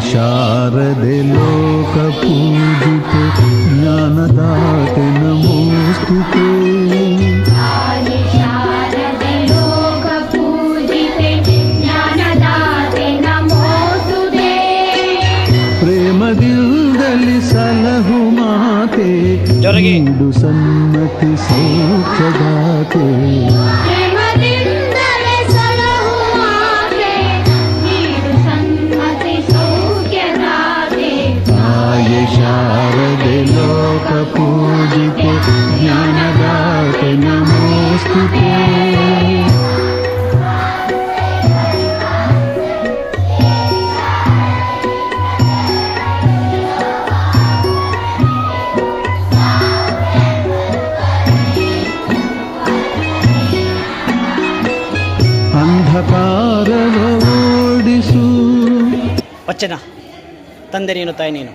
शारदे लोकपूजिते ज्ञानदाते नमोस्तुते शारदे लोकपूजिते ज्ञानदाते नमोस्तुते प्रेमदिल्दलि सलहु माते नीडु सन्मति सौख्यदाते शारदे लोकपूजिते ज्ञानदाते नमोस्तुते ಅಂಧಕಾರವ ಓಡಿಸು ವಚನ ತಂದೆ ನೀನು ತಾಯಿ ನೀನು